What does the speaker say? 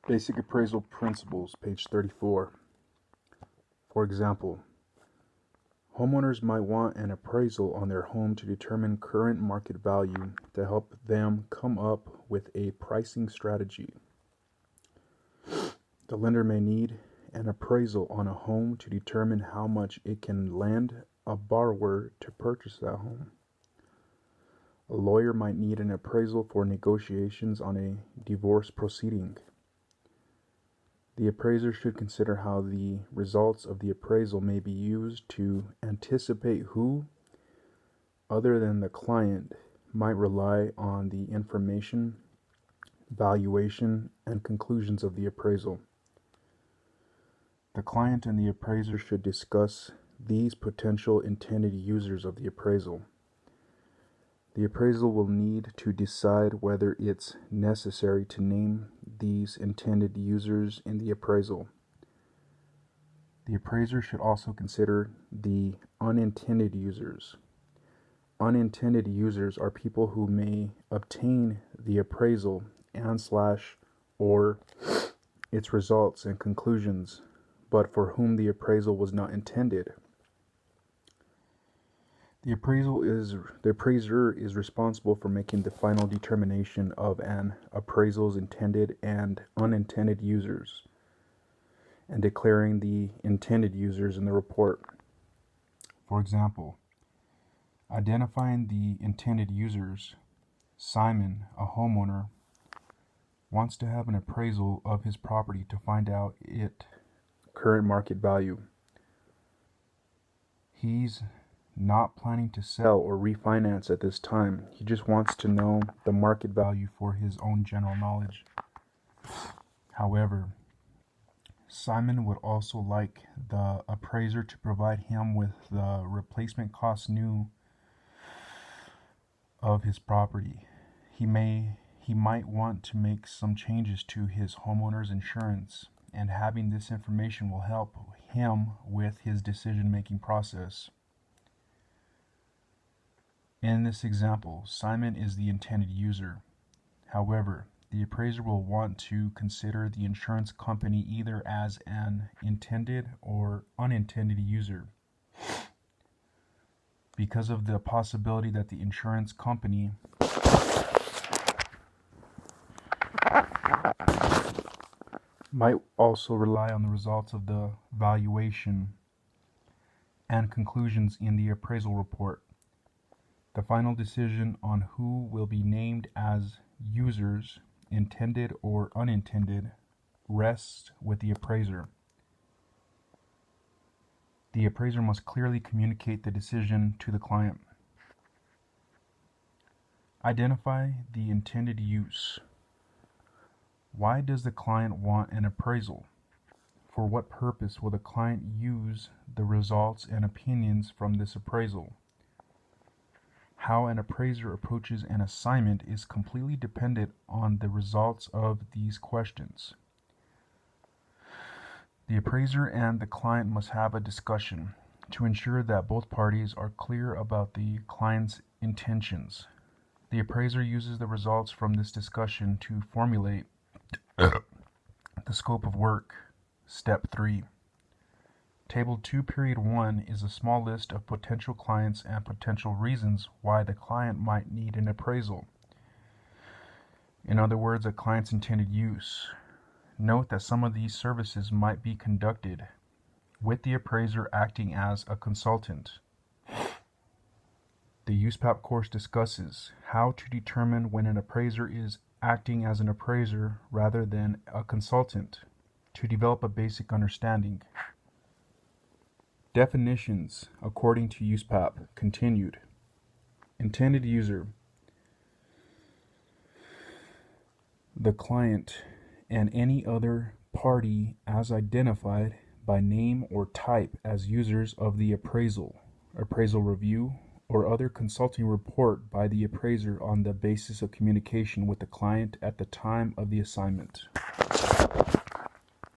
Basic Appraisal Principles, page 34. For example, homeowners might want an appraisal on their home to determine current market value to help them come up with a pricing strategy. The lender may need an appraisal on a home to determine how much it can lend a borrower to purchase that home. A lawyer might need an appraisal for negotiations on a divorce proceeding. The appraiser should consider how the results of the appraisal may be used to anticipate who, other than the client, might rely on the information, valuation, and conclusions of the appraisal. The client and the appraiser should discuss these potential intended users of the appraisal. The appraisal will need to decide whether it's necessary to name these intended users in the appraisal. The appraiser should also consider the unintended users. Unintended users are people who may obtain the appraisal or its results and conclusions, but for whom the appraisal was not intended. The appraiser is responsible for making the final determination of an appraisal's intended and unintended users and declaring the intended users in the report. For example, identifying the intended users, Simon, a homeowner, wants to have an appraisal of his property to find out its current market value. He's not planning to sell or refinance at this time. He just wants to know the market value for his own general knowledge. However, Simon would also like the appraiser to provide him with the replacement cost new of his property. He might want to make some changes to his homeowner's insurance, and having this information will help him with his decision-making process. In this example, Simon is the intended user. However, the appraiser will want to consider the insurance company either as an intended or unintended user, because of the possibility that the insurance company might also rely on the results of the valuation and conclusions in the appraisal report. The final decision on who will be named as users, intended or unintended, rests with the appraiser. The appraiser must clearly communicate the decision to the client. Identify the intended use. Why does the client want an appraisal? For what purpose will the client use the results and opinions from this appraisal? How an appraiser approaches an assignment is completely dependent on the results of these questions. The appraiser and the client must have a discussion to ensure that both parties are clear about the client's intentions. The appraiser uses the results from this discussion to formulate the scope of work. Step 3. Table 2, Period 1 is a small list of potential clients and potential reasons why the client might need an appraisal. In other words, a client's intended use. Note that some of these services might be conducted with the appraiser acting as a consultant. The USPAP course discusses how to determine when an appraiser is acting as an appraiser rather than a consultant to develop a basic understanding. Definitions according to USPAP. Continued. Intended user. The client and any other party as identified by name or type as users of the appraisal review, or other consulting report by the appraiser on the basis of communication with the client at the time of the assignment.